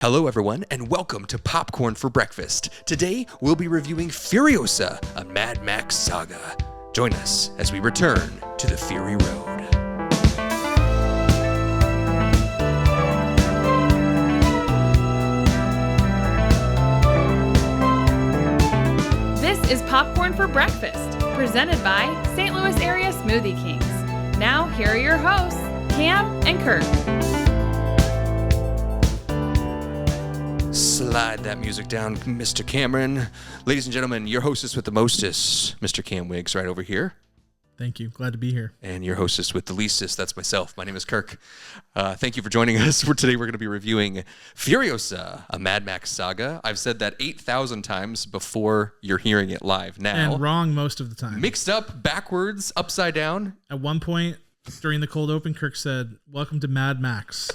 Hello everyone, and welcome to Popcorn for Breakfast. Today, we'll be reviewing Furiosa, a Mad Max Saga. Join us as we return to the Fury Road. This is Popcorn for Breakfast, presented by St. Louis Area Smoothie Kings. Now, here are your hosts, Cam and Kirk. Slide that music down, Mr. Cameron. Ladies and gentlemen, your hostess with the mostest, Mr. Cam Wiggs, right over here. Thank you. Glad to be here. And your hostess with the leastest, that's myself. My name is Kirk. Thank you for joining us. Today we're going to be reviewing Furiosa, a Mad Max Saga. I've said that 8,000 times before you're hearing it live now. And wrong most of the time. Mixed up, backwards, upside down. At one point during the cold open, Kirk said, "Welcome to Mad Max."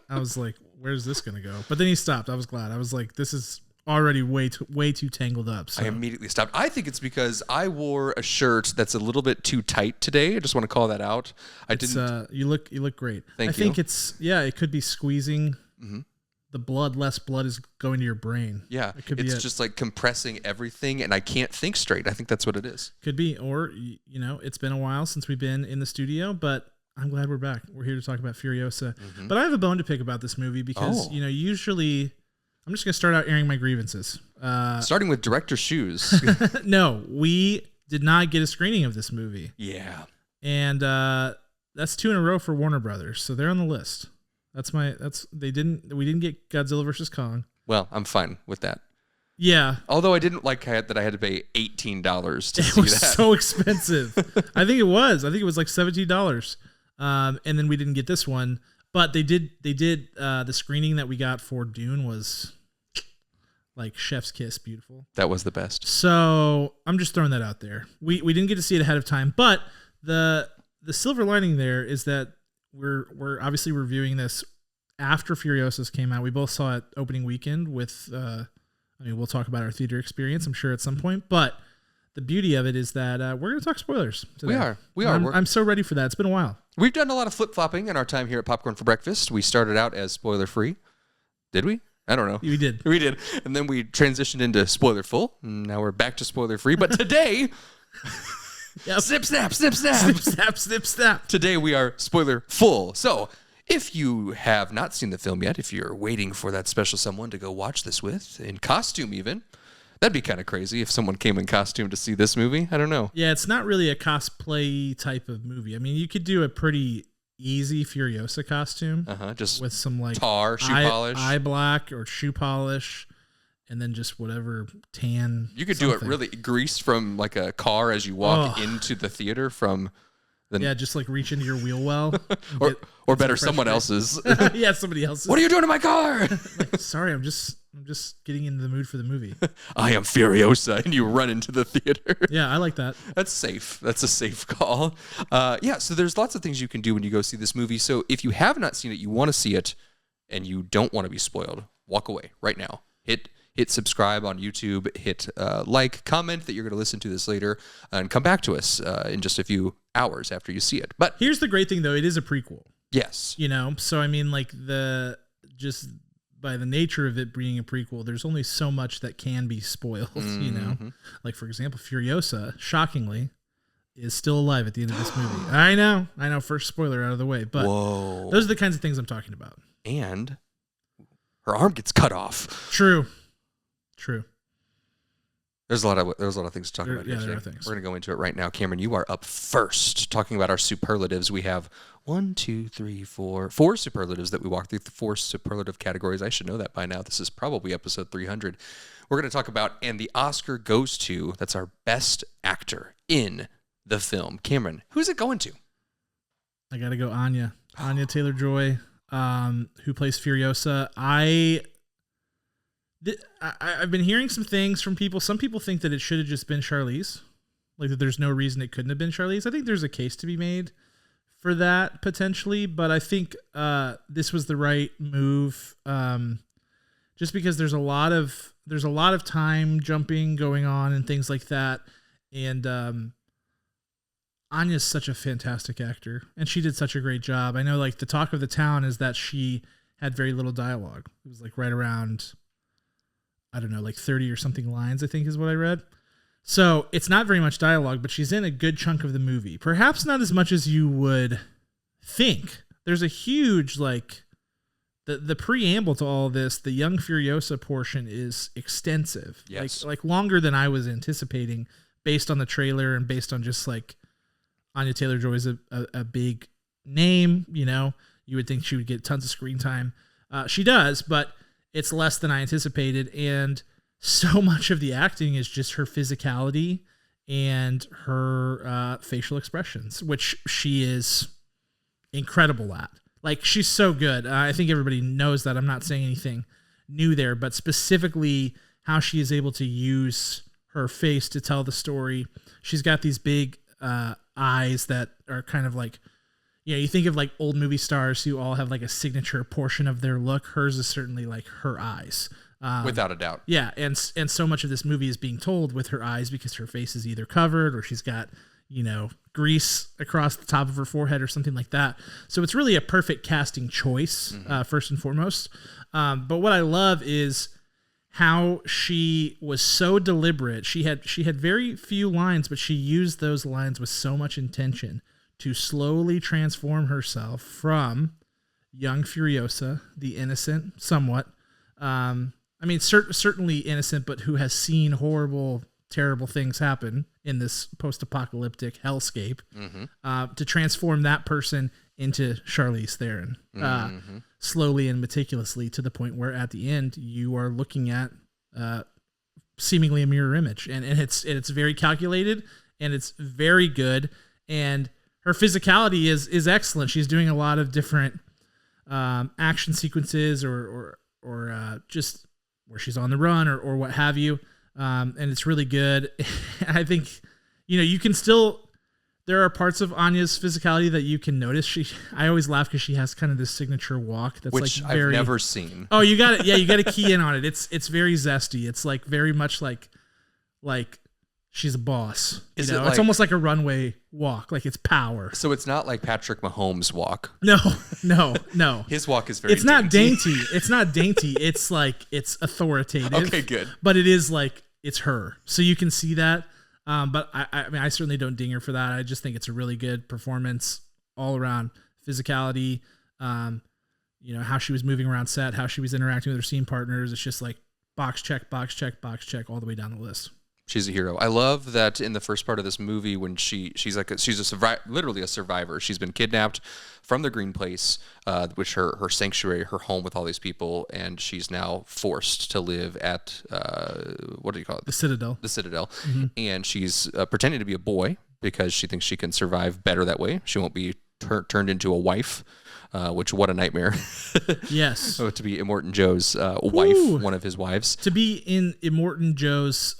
I was like, where's this going to go? But then he stopped. I was glad. I was like, this is already way too tangled up. So. I immediately stopped. I think it's because I wore a shirt that's a little bit too tight today. I just want to call that out. You look great. Thank you. I think it could be squeezing the blood. Less blood is going to your brain. Yeah. It's just like compressing everything, and I can't think straight. I think that's what it is. Could be. Or, it's been a while since we've been in the studio, but I'm glad we're back. We're here to talk about Furiosa. But I have a bone to pick about this movie because, usually I'm just going to start out airing my grievances. Starting with director's shoes. No, we did not get a screening of this movie. Yeah. And that's 2 in a row for Warner Brothers. So they're on the list. We didn't get Godzilla vs. Kong. Well, I'm fine with that. Yeah. Although I didn't like that I had to pay $18 to see that. It was so expensive. I think it was like $17. And then we didn't get this one, but they did the screening that we got for Dune was like chef's kiss, beautiful. That was the best. So I'm just throwing that out there. We didn't get to see it ahead of time, but the silver lining there is that we're obviously reviewing this after Furiosa's came out. We both saw it opening weekend with, we'll talk about our theater experience, I'm sure at some point, but the beauty of it is that we're going to talk spoilers today. We are. I'm so ready for that. It's been a while. We've done a lot of flip-flopping in our time here at Popcorn for Breakfast. We started out as spoiler-free. Did we? I don't know. We did. We did. And then we transitioned into spoiler-full. Now we're back to spoiler-free. But today... Yep. Snip, snap, snip, snap. Snip, snap, snip, snap. Today we are spoiler-full. So... if you have not seen the film yet, if you're waiting for that special someone to go watch this with, in costume even, that'd be kind of crazy if someone came in costume to see this movie. I don't know. Yeah, it's not really a cosplay type of movie. I mean, you could do a pretty easy Furiosa costume. Just with some like tar, shoe polish. Eye black or shoe polish, and then just whatever tan. You could do it really greased from like a car as you walk into the theater from... just like reach into your wheel well. or better, someone else's. Yeah, somebody else's. What are you doing to my car? Like, sorry, I'm just getting into the mood for the movie. I am Furiosa, and you run into the theater. Yeah, I like that. That's safe. That's a safe call. So there's lots of things you can do when you go see this movie. So if you have not seen it, you want to see it, and you don't want to be spoiled, walk away right now. Hit subscribe on YouTube, hit like, comment that you're going to listen to this later, and come back to us in just a few hours after you see it. But here's the great thing, though. It is a prequel. Yes. So I mean, like just by the nature of it being a prequel, there's only so much that can be spoiled, Like, for example, Furiosa, shockingly, is still alive at the end of this movie. I know. First spoiler out of the way. But those are the kinds of things I'm talking about. And her arm gets cut off. True. There's a lot of things to talk about here today. There are things. We're going to go into it right now. Cameron, you are up first, talking about our superlatives. We have 4 superlatives that we walk through, 4 superlative categories. I should know that by now. This is probably episode 300. We're going to talk about, and the Oscar goes to, that's our best actor in the film. Cameron, who's it going to? I got to go Anya Taylor-Joy, who plays Furiosa. I've been hearing some things from people. Some people think that it should have just been Charlize, like that there's no reason it couldn't have been Charlize. I think there's a case to be made for that potentially, but I think this was the right move, just because there's a lot of time jumping going on and things like that, and Anya's such a fantastic actor, and she did such a great job. I know, like, the talk of the town is that she had very little dialogue. It was like right around, I don't know, like 30 or something lines, I think is what I read. So it's not very much dialogue, but she's in a good chunk of the movie. Perhaps not as much as you would think. There's a huge, like, the preamble to all this, the young Furiosa portion is extensive. Yes. Like longer than I was anticipating based on the trailer and based on just like Anya Taylor-Joy is a big name, you know. You would think she would get tons of screen time. She does, but it's less than I anticipated. And so much of the acting is just her physicality and her facial expressions, which she is incredible at. Like, she's so good. I think everybody knows that. I'm not saying anything new there, but specifically how she is able to use her face to tell the story. She's got these big eyes that are kind of like, you know, you think of like old movie stars who all have like a signature portion of their look. Hers is certainly like her eyes. Without a doubt. Yeah, and so much of this movie is being told with her eyes because her face is either covered or she's got, you know, grease across the top of her forehead or something like that. So it's really a perfect casting choice, first and foremost. But what I love is how she was so deliberate. She had very few lines, but she used those lines with so much intention to slowly transform herself from young Furiosa, the innocent, somewhat. I mean, certainly innocent, but who has seen horrible, terrible things happen in this post-apocalyptic hellscape, to transform that person into Charlize Theron, slowly and meticulously, to the point where at the end you are looking at seemingly a mirror image, and it's very calculated and it's very good, and her physicality is excellent. She's doing a lot of different action sequences or just where she's on the run or what have you. And it's really good. I think, you know, you can still, there are parts of Anya's physicality that you can notice. I always laugh because she has kind of this signature walk that's which like very, I've never seen. Oh, you got it. Yeah, you got to key in on it. It's very zesty. It's like very much like she's a boss. Is you know? it like, it's almost like a runway walk, like it's power. So it's not like Patrick Mahomes' walk. No. His walk is very It's not dainty. It's not dainty. It's like, it's authoritative. Okay, good. But it is like, it's her. So you can see that. But I mean, I certainly don't ding her for that. I just think it's a really good performance all around. Physicality, you know, how she was moving around set, how she was interacting with her scene partners. It's just like box check, box check, box check all the way down the list. She's a hero. I love that in the first part of this movie when she's literally a survivor. She's been kidnapped from the Green Place, which her sanctuary, her home with all these people, and she's now forced to live at what do you call it? The Citadel. The Citadel, and she's pretending to be a boy because she thinks she can survive better that way. She won't be turned into a wife. Which, what a nightmare. Yes. To be Immortan Joe's wife, one of his wives. To be in Immortan Joe's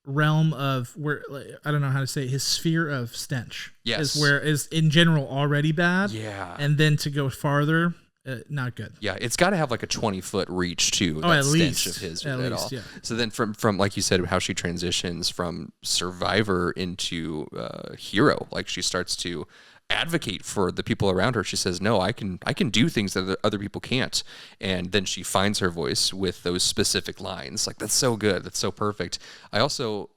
realm of where, like, I don't know how to say it, his sphere of stench. Yes. is in general already bad. Yeah. And then to go farther, not good. Yeah, it's got to have like a 20-foot reach too. Oh, that at stench least of his at at least, all. yeah. So then from like you said, how she transitions from survivor into hero, like she starts to advocate for the people around her. She says, no, I can do things that other people can't. And then she finds her voice with those specific lines. Like, that's so good. That's so perfect. I also,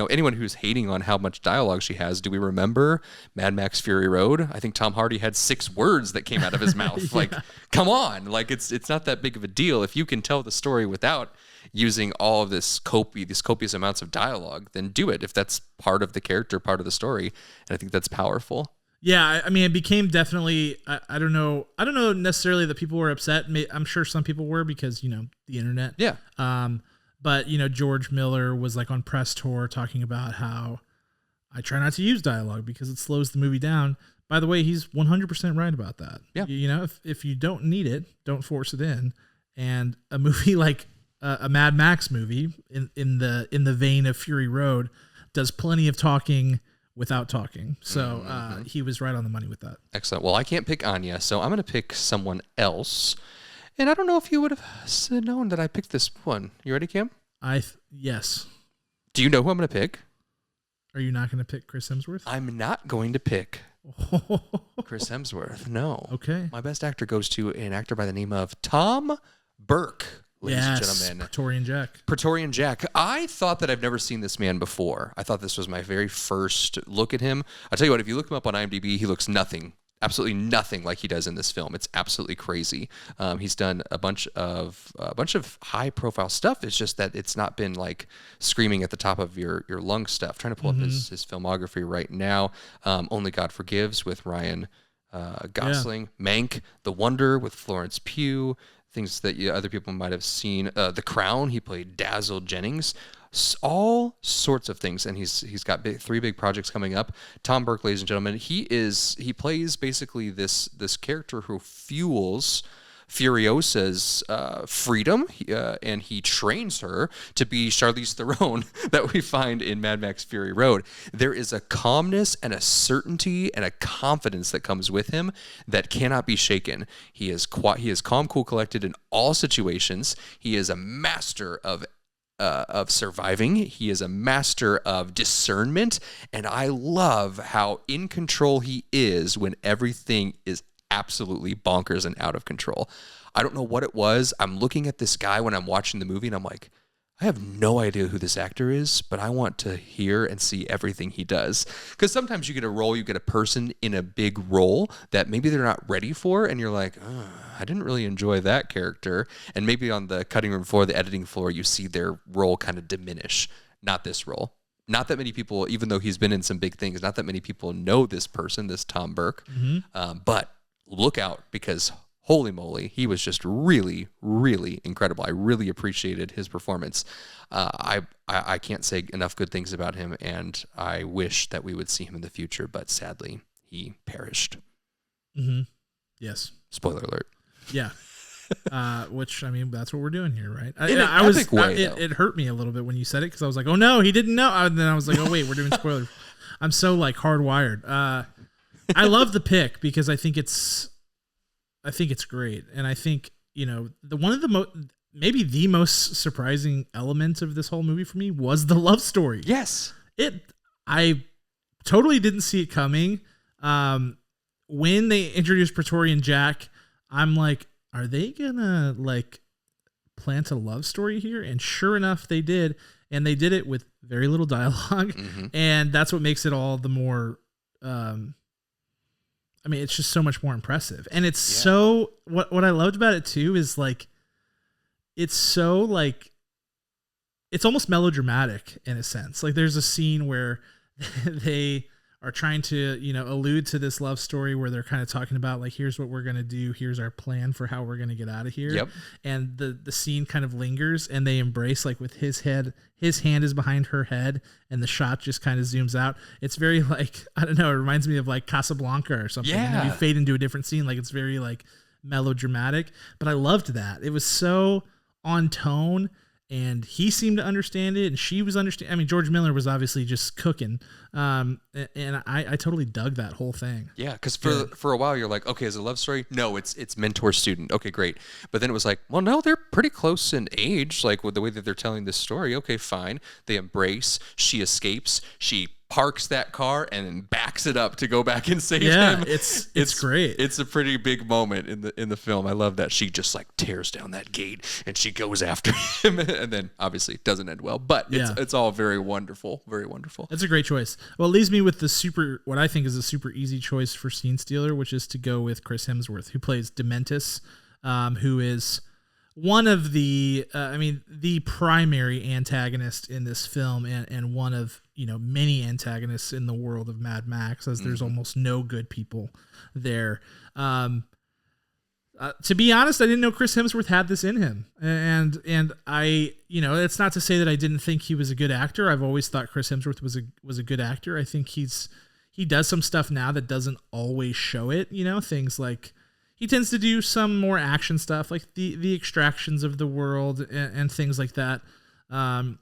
anyone who's hating on how much dialogue she has, do we remember Mad Max Fury Road? I think Tom Hardy had 6 words that came out of his mouth. Yeah. Like, come on. Like, it's not that big of a deal. If you can tell the story without using all of these copious amounts of dialogue, then do it. If that's part of the character, part of the story. And I think that's powerful. Yeah, I mean, it became definitely, I don't know necessarily that people were upset. I'm sure some people were because, the internet. Yeah. But, George Miller was like on press tour talking about how I try not to use dialogue because it slows the movie down. By the way, he's 100% right about that. Yeah. If you don't need it, don't force it in. And a movie like a Mad Max movie in the vein of Fury Road does plenty of talking without talking. So he was right on the money with that. Excellent. Well, I can't pick Anya, so I'm going to pick someone else. And I don't know if you would have known that I picked this one. You ready, Cam? Yes. Do you know who I'm going to pick? Are you not going to pick Chris Hemsworth? I'm not going to pick Chris Hemsworth. No. Okay. My best actor goes to an actor by the name of Tom Burke, ladies and gentlemen. Praetorian Jack. Praetorian Jack. I thought that I've never seen this man before. I thought this was my very first look at him. I'll tell you what, if you look him up on IMDb, he looks absolutely nothing like he does in this film. It's absolutely crazy. He's done a bunch of high profile stuff. It's just that it's not been like screaming at the top of your lung stuff. I'm trying to pull up his filmography right now. Only God Forgives with Ryan Gosling. Mank, The Wonder with Florence Pugh. Things that other people might have seen. The Crown, he played Dazzle Jennings. All sorts of things, and he's got three big projects coming up. Tom Burke, ladies and gentlemen, he plays basically this character who fuels Furiosa's freedom, and he trains her to be Charlize Theron that we find in Mad Max Fury Road. There is a calmness and a certainty and a confidence that comes with him that cannot be shaken. He is calm, cool, collected in all situations. He is a master of surviving. He is a master of discernment, and I love how in control he is when everything is absolutely bonkers and out of control. I don't know what it was. I'm looking at this guy when I'm watching the movie, and I'm like, I have no idea who this actor is, but I want to hear and see everything he does. Because sometimes you get a person in a big role that maybe they're not ready for, and you're like, I didn't really enjoy that character. And maybe on the cutting room floor, the editing floor, you see their role kind of diminish. Not this role. Not that many people, even though he's been in some big things, not that many people know this person, this Tom Burke. But look out, because holy moly, he was just really, really incredible. I really appreciated his performance. I can't say enough good things about him, and I wish that we would see him in the future, but sadly, he perished. Yes. Spoiler alert. Yeah. Which, I mean, that's what we're doing here, right? It hurt me a little bit when you said it, because I was like, oh no, he didn't know. And then I was like, oh wait, we're doing spoilers. I'm so like hardwired. I love the pick because I think it's great. And I think, maybe the most surprising element of this whole movie for me was the love story. Yes. I totally didn't see it coming. When they introduced Praetorian Jack, I'm like, are they gonna like plant a love story here? And sure enough, they did. And they did it with very little dialogue. And that's what makes it all the more, it's just so much more impressive. And it's so, what I loved about it too is like, it's so like, it's almost melodramatic in a sense. Like there's a scene where they are trying to, allude to this love story where they're kind of talking about like, here's what we're going to do. Here's our plan for how we're going to get out of here. Yep. And the scene kind of lingers, and they embrace like with his hand is behind her head, and the shot just kind of zooms out. It's very like, I don't know, it reminds me of like Casablanca or something. Yeah. You fade into a different scene. Like it's very like melodramatic, but I loved that. It was so on tone. And he seemed to understand it, and she was understanding. I mean, George Miller was obviously just cooking, and I totally dug that whole thing. Yeah, because for a while you're like, okay, is it a love story? No, it's mentor student. Okay, great. But then it was like, well, no, they're pretty close in age, like with the way that they're telling this story. Okay, fine. They embrace. She escapes. She parks that car and then backs it up to go back and save him. It's great. It's a pretty big moment in the film. I love that she just like tears down that gate and she goes after him, and then obviously it doesn't end well. But it's all very wonderful, very wonderful. That's a great choice. Well, it leaves me with what I think is a super easy choice for scene stealer, which is to go with Chris Hemsworth, who plays Dementus, who is one of the primary antagonist in this film, and one of many antagonists in the world of Mad Max, as there's almost no good people there. To be honest, I didn't know Chris Hemsworth had this in him, and I, it's not to say that I didn't think he was a good actor. I've always thought Chris Hemsworth was a good actor. I think he does some stuff now that doesn't always show it. Things like, he tends to do some more action stuff, like the extractions of the world and things like that. And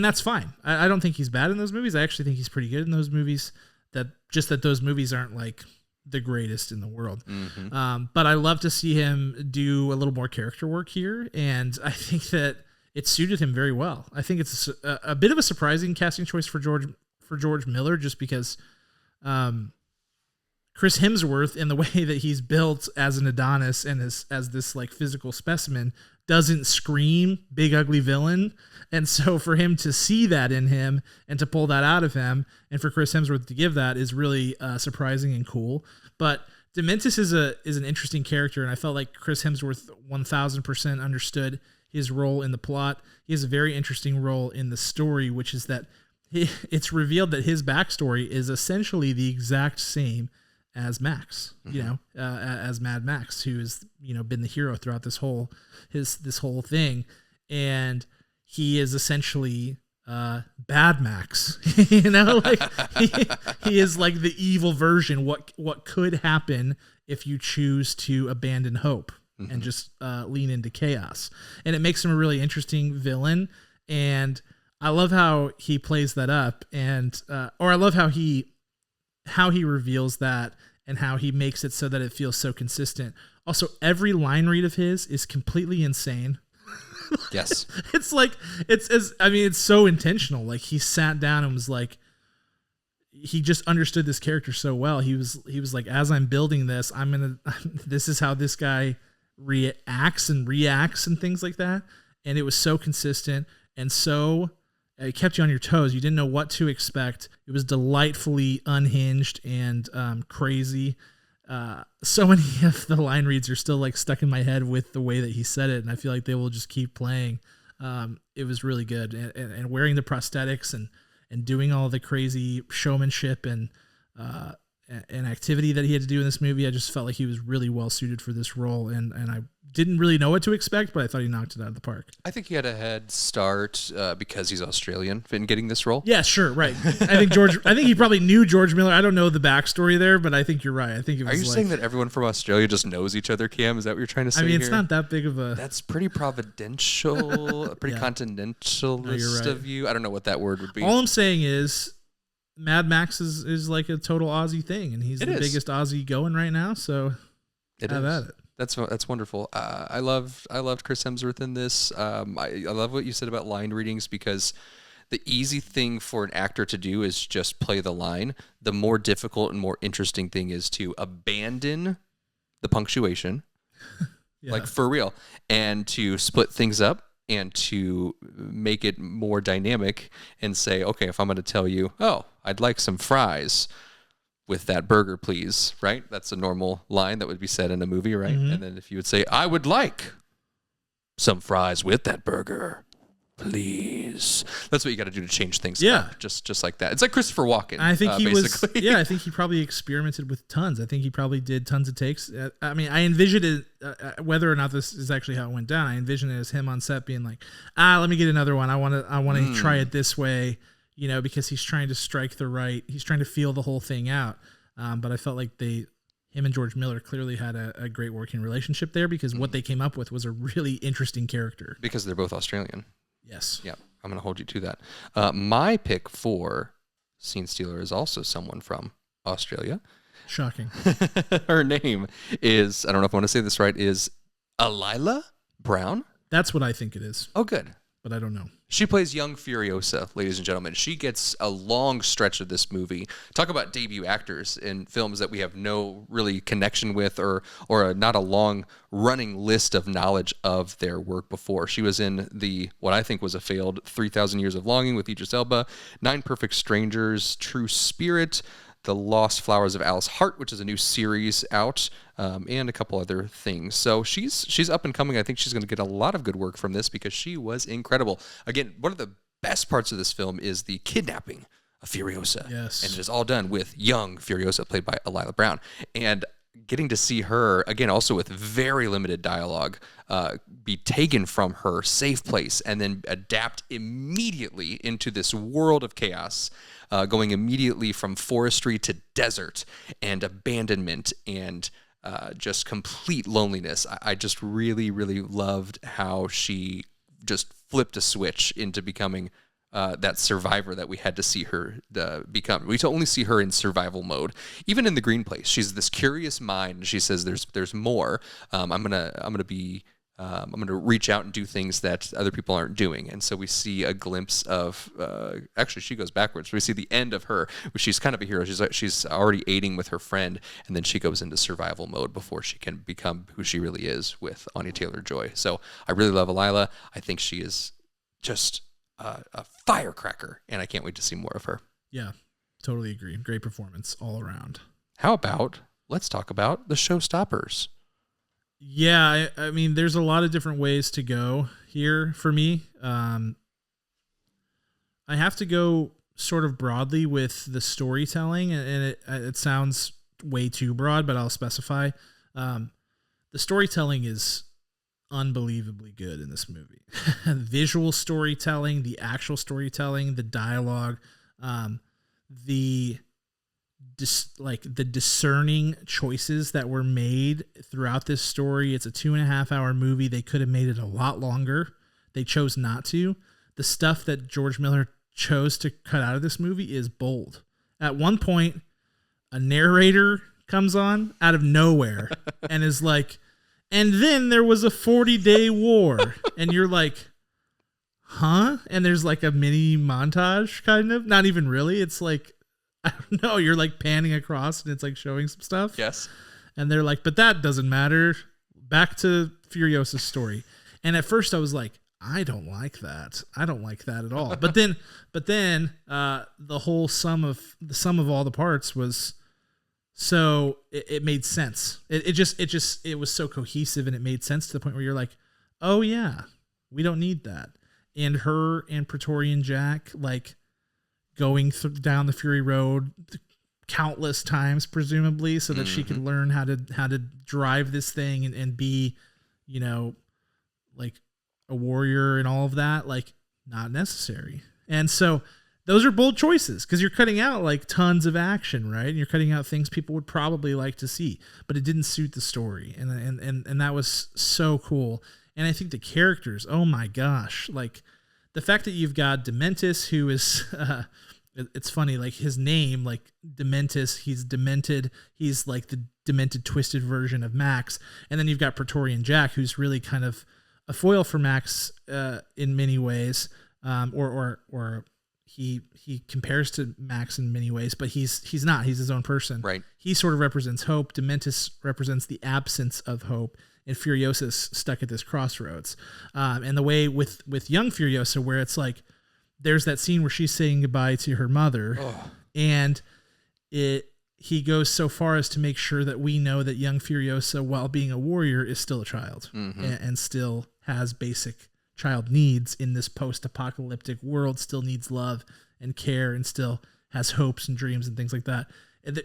that's fine. I don't think he's bad in those movies. I actually think he's pretty good in those movies. That those movies aren't like the greatest in the world. But I love to see him do a little more character work here, and I think that it suited him very well. I think it's a bit of a surprising casting choice for George Miller, just because Chris Hemsworth, in the way that he's built as an Adonis and as this like physical specimen, doesn't scream big ugly villain. And so for him to see that in him and to pull that out of him, and for Chris Hemsworth to give that is really surprising and cool. But Dementis is an interesting character, and I felt like Chris Hemsworth 1000% understood his role in the plot. He has a very interesting role in the story, which is that it's revealed that his backstory is essentially the exact same as Max, as Mad Max, who has, been the hero throughout this whole thing. And he is essentially Bad Max, like he is like the evil version. What could happen if you choose to abandon hope and just lean into chaos? And it makes him a really interesting villain. And I love how he plays that up, and or I love how he reveals that and how he makes it so that it feels so consistent. Also, every line read of his is completely insane. Yes. It's like, it's so intentional. Like, he sat down and was like, he just understood this character so well. He was like, as I'm building this, this is how this guy reacts and things like that. And it was so consistent and so it kept you on your toes. You didn't know what to expect. It was delightfully unhinged and crazy. So many of the line reads are still like stuck in my head with the way that he said it, and I feel like they will just keep playing. It was really good, and wearing the prosthetics and doing all the crazy showmanship and activity that he had to do in this movie. I just felt like he was really well suited for this role, and I didn't really know what to expect, but I thought he knocked it out of the park. I think he had a head start because he's Australian in getting this role. Yeah, sure, right. I think he probably knew George Miller. I don't know the backstory there, but I think you're right. I think it was. Are you saying that everyone from Australia just knows each other, Cam? Is that what you're trying to say? I mean, it's here? not that big of a. That's pretty providential, pretty continentalist right. of you. I don't know what that word would be. All I'm saying is, Mad Max is like a total Aussie thing, and he's the biggest Aussie going right now. So have at it. That's wonderful. I loved Chris Hemsworth in this. I love what you said about line readings, because the easy thing for an actor to do is just play the line. The more difficult and more interesting thing is to abandon the punctuation, like for real, and to split things up and to make it more dynamic and say, okay, if I'm going to tell you, oh, I'd like some fries with that burger, please, right? That's a normal line that would be said in a movie, right? Mm-hmm. And then if you would say, I would like some fries with that burger, please. That's what you got to do to change things up, just like that. It's like Christopher Walken. I think he basically. I think he probably experimented with tons. I think he probably did tons of takes. I mean, I envisioned it, whether or not this is actually how it went down, I envisioned it as him on set being like, let me get another one. I want to try it this way. Because he's trying to he's trying to feel the whole thing out. But I felt like him and George Miller clearly had a great working relationship there, because what they came up with was a really interesting character. Because they're both Australian. Yes. Yeah, I'm going to hold you to that. My pick for Scene Stealer is also someone from Australia. Shocking. Her name is, I don't know if I want to say this right, is Alila Brown. That's what I think it is. Oh, good. But I don't know. She plays young Furiosa, ladies and gentlemen. She gets a long stretch of this movie. Talk about debut actors in films that we have no really connection with, or not a long running list of knowledge of their work before. She was in what I think was a failed 3,000 Years of Longing with Idris Elba, 9 Perfect Strangers, True Spirit, The Lost Flowers of Alice Hart, which is a new series out, and a couple other things. So she's up and coming. I think she's going to get a lot of good work from this, because she was incredible. Again, one of the best parts of this film is the kidnapping of Furiosa. Yes. And it is all done with young Furiosa, played by Alila Brown. And getting to see her, again, also with very limited dialogue, be taken from her safe place and then adapt immediately into this world of chaos, going immediately from forestry to desert and abandonment and just complete loneliness. I just really, really loved how she just flipped a switch into becoming that survivor that we had to see her become. We only see her in survival mode. Even in The Green Place, she's this curious mind. She says, "There's more. I'm gonna be I'm going to reach out and do things that other people aren't doing. And so we see a glimpse of, actually she goes backwards. We see the end of her, where she's kind of a hero. She's already aiding with her friend, and then she goes into survival mode before she can become who she really is with Anya Taylor-Joy. So I really love Lila. I think she is just a firecracker, and I can't wait to see more of her. Yeah, totally agree. Great performance all around. How about, let's talk about the showstoppers. Yeah, I mean, there's a lot of different ways to go here for me. I have to go sort of broadly with the storytelling, and it sounds way too broad, but I'll specify. The storytelling is unbelievably good in this movie. Visual storytelling, the actual storytelling, the dialogue, the discerning choices that were made throughout this story. It's a 2.5 hour movie. They could have made it a lot longer. They chose not to. The stuff that George Miller chose to cut out of this movie is bold. At one point, a narrator comes on out of nowhere and is like, and then there was a 40-day war. And you're like, huh? And there's like a mini montage, kind of. Not even really. It's like, I don't know. You're like panning across and it's like showing some stuff. Yes. And they're like, but that doesn't matter. Back to Furiosa's story. And at first I was like, I don't like that. I don't like that at all. But then the whole sum of all the parts was, so it made sense. It was so cohesive and it made sense to the point where you're like, oh yeah, we don't need that. And her and Praetorian Jack, like, going down the Fury Road countless times, presumably, so that she could learn how to drive this thing and be, you know, like a warrior and all of that, like, not necessary. And so those are bold choices because you're cutting out like tons of action, right? And you're cutting out things people would probably like to see, but it didn't suit the story. And that was so cool. And I think the characters, oh my gosh, like the fact that you've got Dementis, who is, it's funny, like his name, like Dementis, he's demented. He's like the demented, twisted version of Max. And then you've got Praetorian Jack, who's really kind of a foil for Max in many ways, or he compares to Max in many ways, but he's not. He's his own person. Right. He sort of represents hope. Dementis represents the absence of hope. And Furiosa's stuck at this crossroads. And the way with young Furiosa, where it's like, there's that scene where she's saying goodbye to her mother, and he goes so far as to make sure that we know that young Furiosa, while being a warrior, is still a child and still has basic child needs in this post-apocalyptic world, still needs love and care, and still has hopes and dreams and things like that.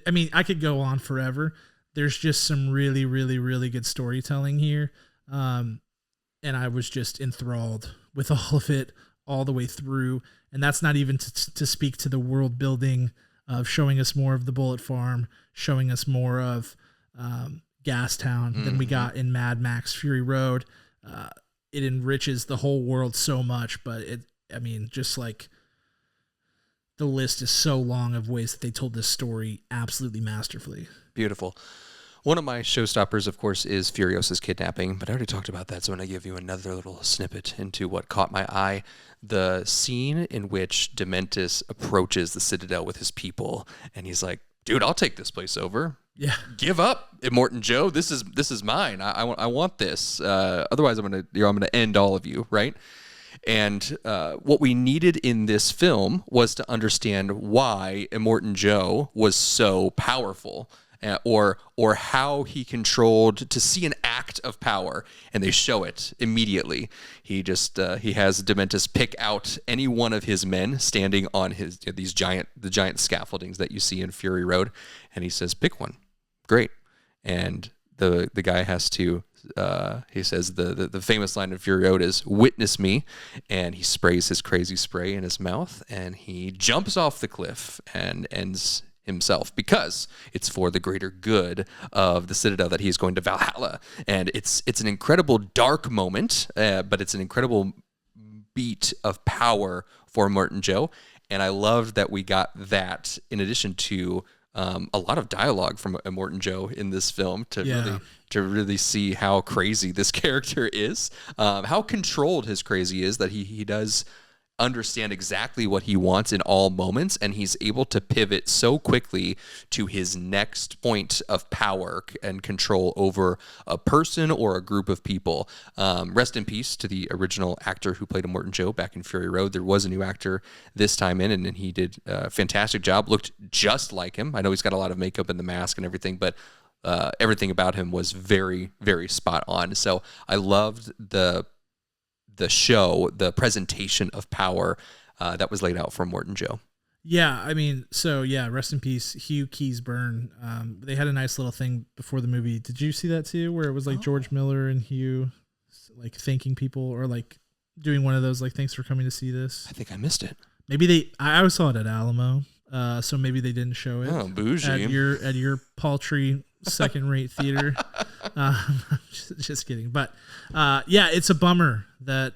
I mean, I could go on forever. There's just some really, really, really good storytelling here. And I was just enthralled with all of it all the way through. And that's not even to speak to the world building of showing us more of the Bullet Farm, showing us more of Gastown than we got in Mad Max Fury Road. It enriches the whole world so much, but just like the list is so long of ways that they told this story absolutely masterfully. Beautiful. One of my showstoppers, of course, is Furiosa's kidnapping, but I already talked about that, so I'm going to give you another little snippet into what caught my eye. The scene in which Dementis approaches the Citadel with his people, and he's like, dude, I'll take this place over. Yeah. Give up, Immortan Joe. This is mine. I want this. Otherwise, I'm gonna end all of you, right? And what we needed in this film was to understand why Immortan Joe was so powerful. Or how he controlled, to see an act of power, and they show it immediately. He has Dementis pick out any one of his men standing on the giant scaffoldings that you see in Fury Road, and he says, pick one. Great. And the guy has to, he says the famous line in Fury Road is, witness me, and he sprays his crazy spray in his mouth, and he jumps off the cliff and ends himself, because it's for the greater good of the Citadel that he is going to Valhalla. And it's an incredible dark moment, but it's an incredible beat of power for Immortan Joe. And I loved that we got that in addition to a lot of dialogue from Immortan Joe in this film Yeah. to really see how crazy this character is, how controlled his crazy is, that he does understand exactly what he wants in all moments, and he's able to pivot so quickly to his next point of power and control over a person or a group of people. Rest in peace to the original actor who played Immortan Joe back in Fury Road. There was a new actor this time in, and he did a fantastic job. Looked just like him. I know he's got a lot of makeup and the mask and everything, but everything about him was very, very spot on. So I loved the show, the presentation of power that was laid out for Immortan Joe. Yeah, I mean, so yeah, rest in peace, Hugh Keays-Byrne. They had a nice little thing before the movie. Did you see that too, where it was like George Miller and Hugh like thanking people, or like doing one of those like thanks for coming to see this? I think I missed it. Maybe I saw it at Alamo, so maybe they didn't show it. Oh, bougie. At your paltry second-rate theater. Just kidding. But yeah, it's a bummer that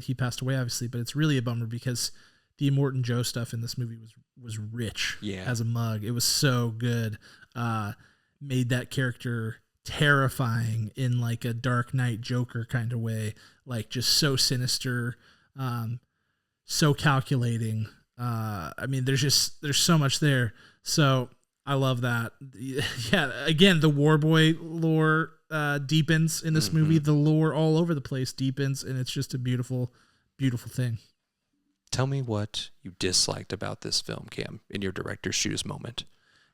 he passed away, obviously, but it's really a bummer because the Immortan Joe stuff in this movie was rich as a mug. It was so good. Made that character terrifying in like a Dark Knight Joker kind of way, like just so sinister, so calculating. I mean, there's so much there. So I love that. Yeah, again, the Warboy lore deepens in this movie. The lore all over the place deepens, and it's just a beautiful, beautiful thing. Tell me what you disliked about this film, Cam, in your director's shoes moment.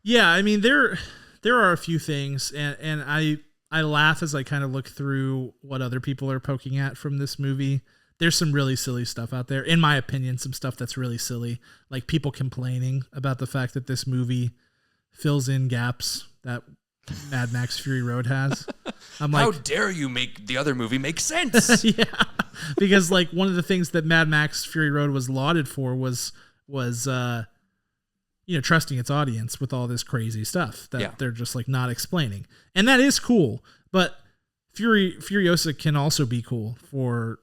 Yeah, I mean, there are a few things, and I laugh as I kind of look through what other people are poking at from this movie. There's some really silly stuff out there. In my opinion, some stuff that's really silly, like people complaining about the fact that this movie fills in gaps that Mad Max Fury Road has. I'm like, how dare you make the other movie make sense? Yeah, because like one of the things that Mad Max Fury Road was lauded for was trusting its audience with all this crazy stuff that they're just like not explaining, and that is cool. But Furiosa can also be cool for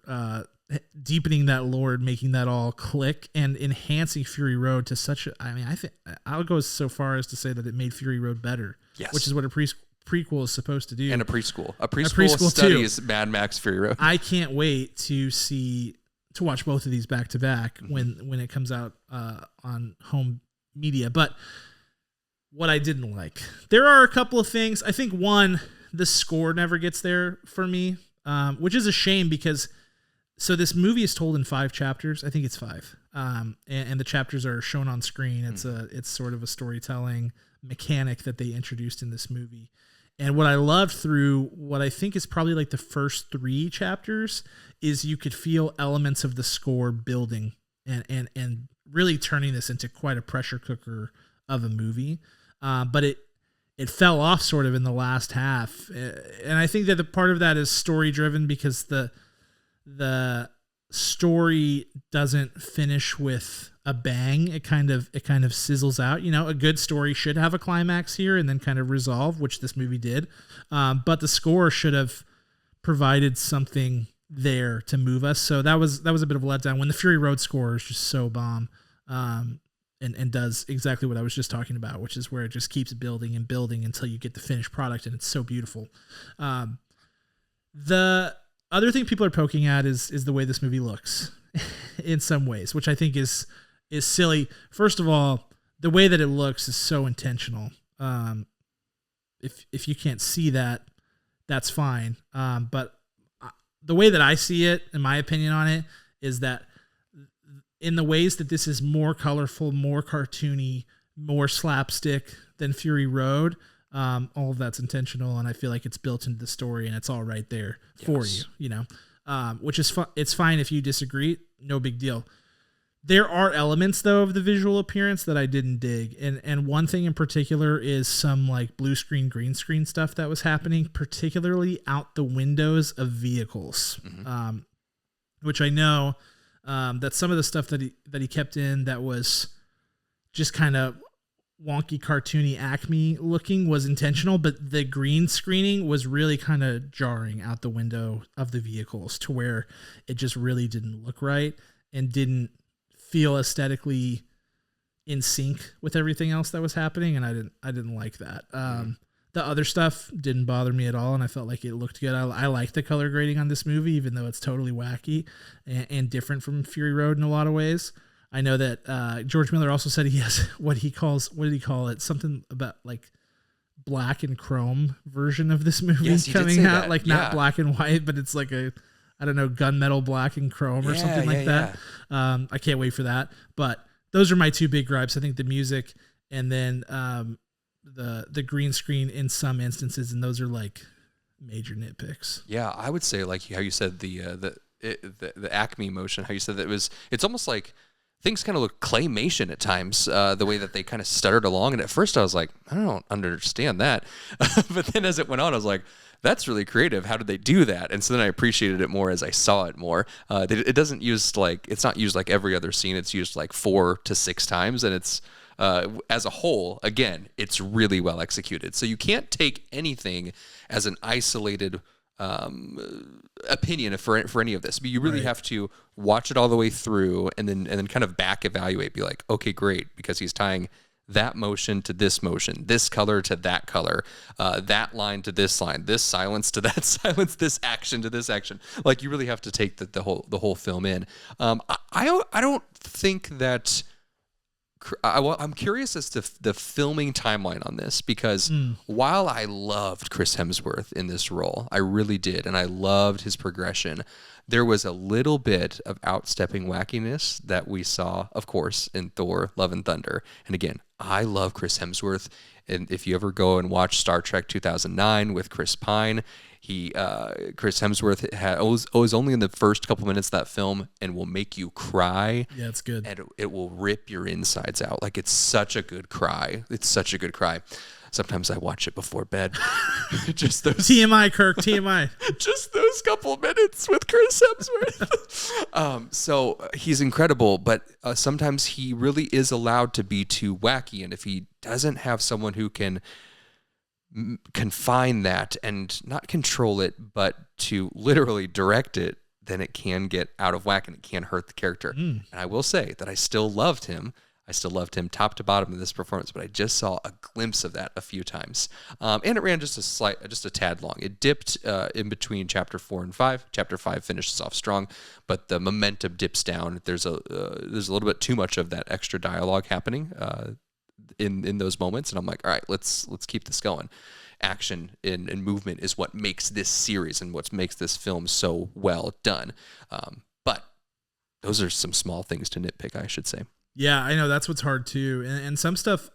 deepening that lore, making that all click, and enhancing Fury Road to such a, I mean, I think I'll go so far as to say that it made Fury Road better, which is what a prequel is supposed to do. And a preschool studies too. Mad Max Fury Road. I can't wait to watch both of these back to back when it comes out on home media. But what I didn't like, there are a couple of things. I think one, the score never gets there for me, which is a shame because so this movie is told in 5 chapters. I think it's 5. And the chapters are shown on screen. It's sort of a storytelling mechanic that they introduced in this movie. And what I loved through what I think is probably like the first 3 chapters is you could feel elements of the score building and really turning this into quite a pressure cooker of a movie. But it fell off sort of in the last half. And I think that the part of that is story driven because the story doesn't finish with a bang. It kind of sizzles out. A good story should have a climax here and then kind of resolve, which this movie did. But the score should have provided something there to move us. So that was a bit of a letdown when the Fury Road score is just so bomb. And does exactly what I was just talking about, which is where it just keeps building and building until you get the finished product, and it's so beautiful. The other thing people are poking at is the way this movie looks in some ways, which I think is silly. First of all, the way that it looks is so intentional. If you can't see that, that's fine. But the way that I see it, in my opinion on it, is that in the ways that this is more colorful, more cartoony, more slapstick than Fury Road, all of that's intentional, and I feel like it's built into the story, and it's all right there for you, which is it's fine if you disagree, no big deal. There are elements, though, of the visual appearance that I didn't dig, and one thing in particular is some like blue screen, green screen stuff that was happening, particularly out the windows of vehicles, which I know that some of the stuff that he kept in that was just kind of wonky, cartoony Acme looking was intentional, but the green screening was really kind of jarring out the window of the vehicles to where it just really didn't look right and didn't feel aesthetically in sync with everything else that was happening, and I didn't like that. The other stuff didn't bother me at all, and I felt like it looked good. I like the color grading on this movie, even though it's totally wacky and different from Fury Road in a lot of ways. I know that George Miller also said he has what did he call it? Something about like black and chrome version of this movie coming out, that. Like not black and white, but it's like a, I don't know, gunmetal black and chrome or something like that. I can't wait for that. But those are my two big gripes. I think the music and then the green screen in some instances, and those are like major nitpicks. Yeah, I would say like how you said the Acme motion, how you said that it's almost like things kind of look claymation at times, the way that they kind of stuttered along. And at first I was like, I don't understand that. But then as it went on, I was like, that's really creative. How did they do that? And so then I appreciated it more as I saw it more. It doesn't use like, it's not used like every other scene. It's used like 4 to 6 times. And it's, as a whole, again, it's really well executed. So you can't take anything as an isolated opinion for any of this, but you really have to watch it all the way through and then kind of back evaluate, be like, okay, great, because he's tying that motion to this motion, this color to that color, that line to this line, this silence to that silence, this action to this action. Like you really have to take the whole film in. I don't think that. I'm curious as to the filming timeline on this, because while I loved Chris Hemsworth in this role, I really did, and I loved his progression, there was a little bit of outstepping wackiness that we saw, of course, in Thor: Love and Thunder. And again, I love Chris Hemsworth, and if you ever go and watch Star Trek 2009 with Chris Pine, Chris Hemsworth was only in the first couple minutes of that film and will make you cry. Yeah, it's good. And it will rip your insides out. Like, it's such a good cry. It's such a good cry. Sometimes I watch it before bed. Just those TMI, Kirk, TMI. Just those couple minutes with Chris Hemsworth. So he's incredible, but sometimes he really is allowed to be too wacky. And if he doesn't have someone who can confine that and not control it, but to literally direct it, then it can get out of whack and it can hurt the character. And I will say that I still loved him. I still loved him top to bottom in this performance, but I just saw a glimpse of that a few times. And it ran just a tad long. It dipped in between chapter 4 and 5. Chapter 5 finishes off strong, but the momentum dips down. There's a little bit too much of that extra dialogue happening in those moments, and I'm like, all right, let's keep this going. Action and movement is what makes this series and what makes this film so well done. But those are some small things to nitpick, I should say. Yeah, I know that's what's hard too. And some stuff,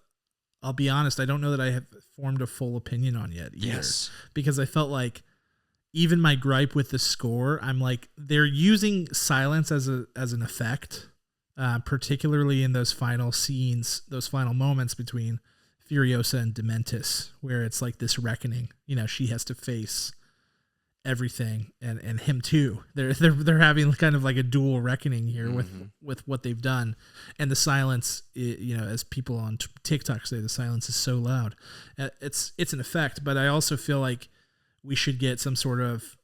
I'll be honest, I don't know that I have formed a full opinion on yet either. Yes. Because I felt like even my gripe with the score, I'm like, they're using silence as an effect, particularly in those final scenes, those final moments between Furiosa and Dementis, where it's like this reckoning. You know, she has to face everything, and him too. They're having kind of like a dual reckoning here with what they've done, and the silence. You know, as people on TikTok say, the silence is so loud. It's an effect, but I also feel like we should get some sort of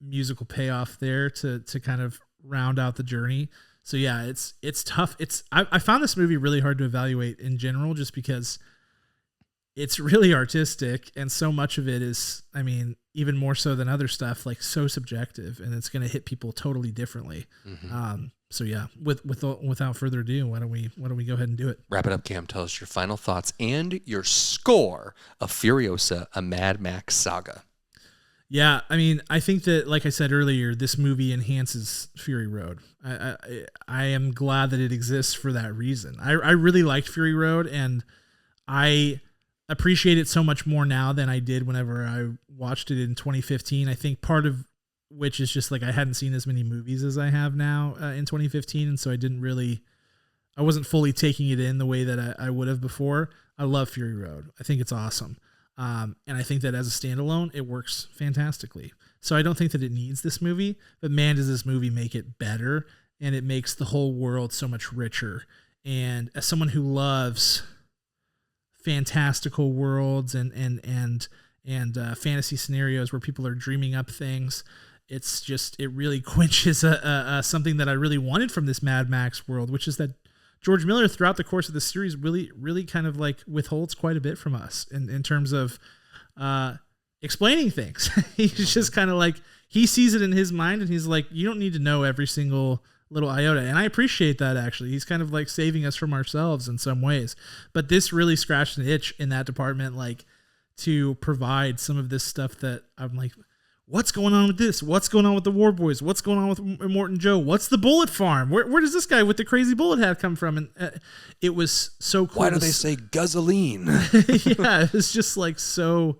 musical payoff there to kind of round out the journey. So yeah, it's tough. I found this movie really hard to evaluate in general, just because it's really artistic, and so much of it is, I mean, even more so than other stuff, like so subjective, and it's going to hit people totally differently. So yeah, without further ado, why don't we go ahead and do it? Wrap it up, Cam. Tell us your final thoughts and your score of Furiosa, a Mad Max Saga. Yeah, I mean, I think that, like I said earlier, this movie enhances Fury Road. I am glad that it exists for that reason. I really liked Fury Road, and I appreciate it so much more now than I did whenever I watched it in 2015. I think part of which is just like I hadn't seen as many movies as I have now in 2015, and so I wasn't fully taking it in the way that I would have before. I love Fury Road. I think it's awesome. And I think that as a standalone, it works fantastically. So I don't think that it needs this movie, but man, does this movie make it better, and it makes the whole world so much richer. And as someone who loves fantastical worlds and fantasy scenarios where people are dreaming up things, it really quenches something that I really wanted from this Mad Max world, which is that George Miller throughout the course of the series really kind of like withholds quite a bit from us in terms of explaining things. He's just kind of like, he sees it in his mind and he's like, you don't need to know every single little iota. And I appreciate that, actually. He's kind of like saving us from ourselves in some ways. But this really scratched an itch in that department, like to provide some of this stuff that I'm like, what's going on with this? What's going on with the War Boys? What's going on with Immortan Joe? What's the bullet farm? Where does this guy with the crazy bullet hat come from? And it was so cool. Why do they say gasoline? Yeah, it was just like so...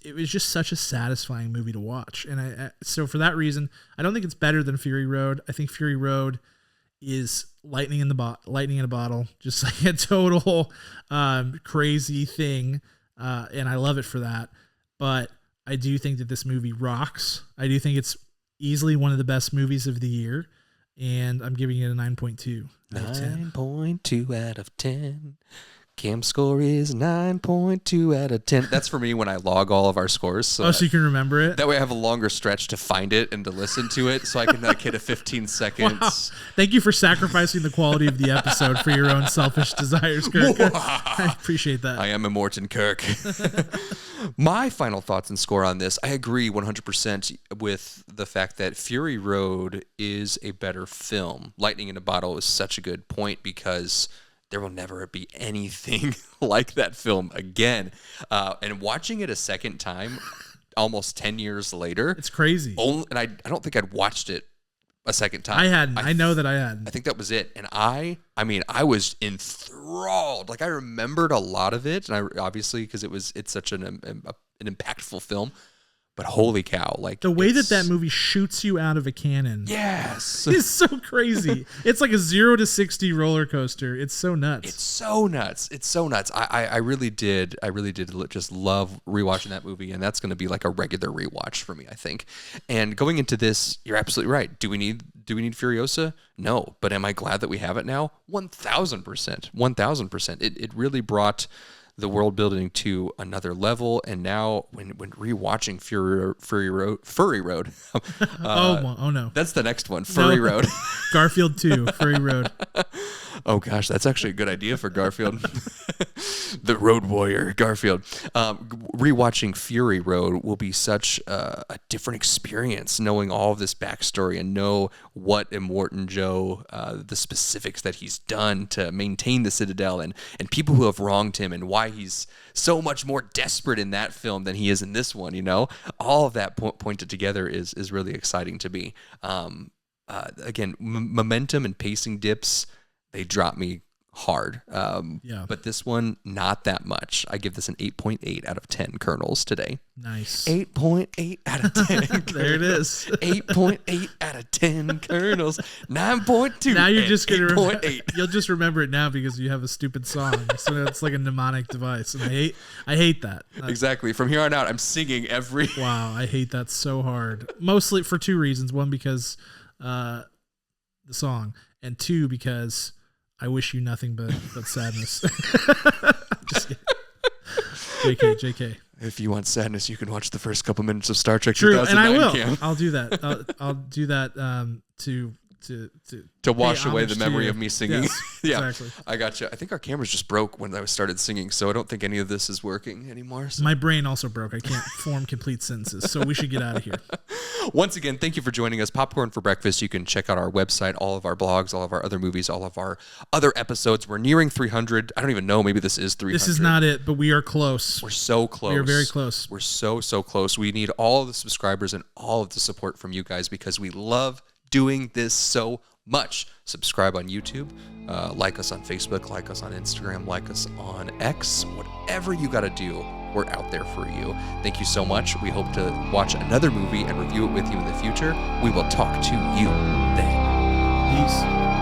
it was just such a satisfying movie to watch. And so for that reason, I don't think it's better than Fury Road. I think Fury Road is lightning in a bottle, just like a total crazy thing. And I love it for that. But I do think that this movie rocks. I do think it's easily one of the best movies of the year. And I'm giving it a 9.2 out of 10. 9.2 out of 10. Cam's score is 9.2 out of 10. That's for me when I log all of our scores. So you can remember it? That way I have a longer stretch to find it and to listen to it, so I can like hit a 15 seconds. Wow. Thank you for sacrificing the quality of the episode for your own selfish desires, Kirk. I appreciate that. I am Immortan Kirk. My final thoughts and score on this, I agree 100% with the fact that Fury Road is a better film. Lightning in a Bottle is such a good point because there will never be anything like that film again. And watching it a second time, almost 10 years later. It's crazy. And I don't think I'd watched it a second time. I hadn't. I know that I hadn't. I think that was it. And I was enthralled. Like, I remembered a lot of it. And I obviously, because it's such an impactful film. But holy cow, like the way that movie shoots you out of a cannon. Yes. It's so crazy. It's like a 0 to 60 roller coaster. It's so nuts. It's so nuts. I really did just love rewatching that movie, and that's going to be like a regular rewatch for me, I think. And going into this, you're absolutely right. Do we need Furiosa? No. But am I glad that we have it now? 1,000%. 1,000%. It really brought the world building to another level, and now when rewatching Furry Road, oh no, that's the next one, Furry Road, Garfield 2, Furry Road. Oh gosh, that's actually a good idea for Garfield, the Road Warrior, Garfield. Rewatching Fury Road will be such a different experience, knowing all of this backstory and know what Immortan Joe, the specifics that he's done to maintain the Citadel, and people who have wronged him, and why he's so much more desperate in that film than he is in this one. All of that pointed together is really exciting to me. Again, momentum and pacing dips, they drop me hard. But this one, not that much. I give this an 8.8 out of 10 kernels today. Nice. 8.8 out of 10. There it is. 8.8 out of 10 kernels. 9.2. Now you're just going to 8.8. You'll just remember it now because you have a stupid song. So it's like a mnemonic device. And I hate that. Exactly. From here on out, I'm singing every... Wow, I hate that so hard. Mostly for two reasons. One, because the song. And two, because I wish you nothing but sadness. Just kidding. JK. If you want sadness, you can watch the first couple minutes of Star Trek. True, and I will. Cam. I'll do that. I'll do that to wash away the memory of me singing. Yes, yeah, exactly. I gotcha. I think our cameras just broke when I started singing, so I don't think any of this is working anymore. So. My brain also broke. I can't form complete sentences, so we should get out of here. Once again, thank you for joining us. Popcorn for Breakfast. You can check out our website, all of our blogs, all of our other movies, all of our other episodes. We're nearing 300. I don't even know. Maybe this is 300. This is not it, but we are close. We're so close. We are very close. We're so close. We need all of the subscribers and all of the support from you guys because we love doing this so much. Subscribe on YouTube, like us on Facebook, like us on Instagram, like us on X. Whatever you got to do, we're out there for you. Thank you so much. We hope to watch another movie and review it with you in the future. We will talk to you then. Peace.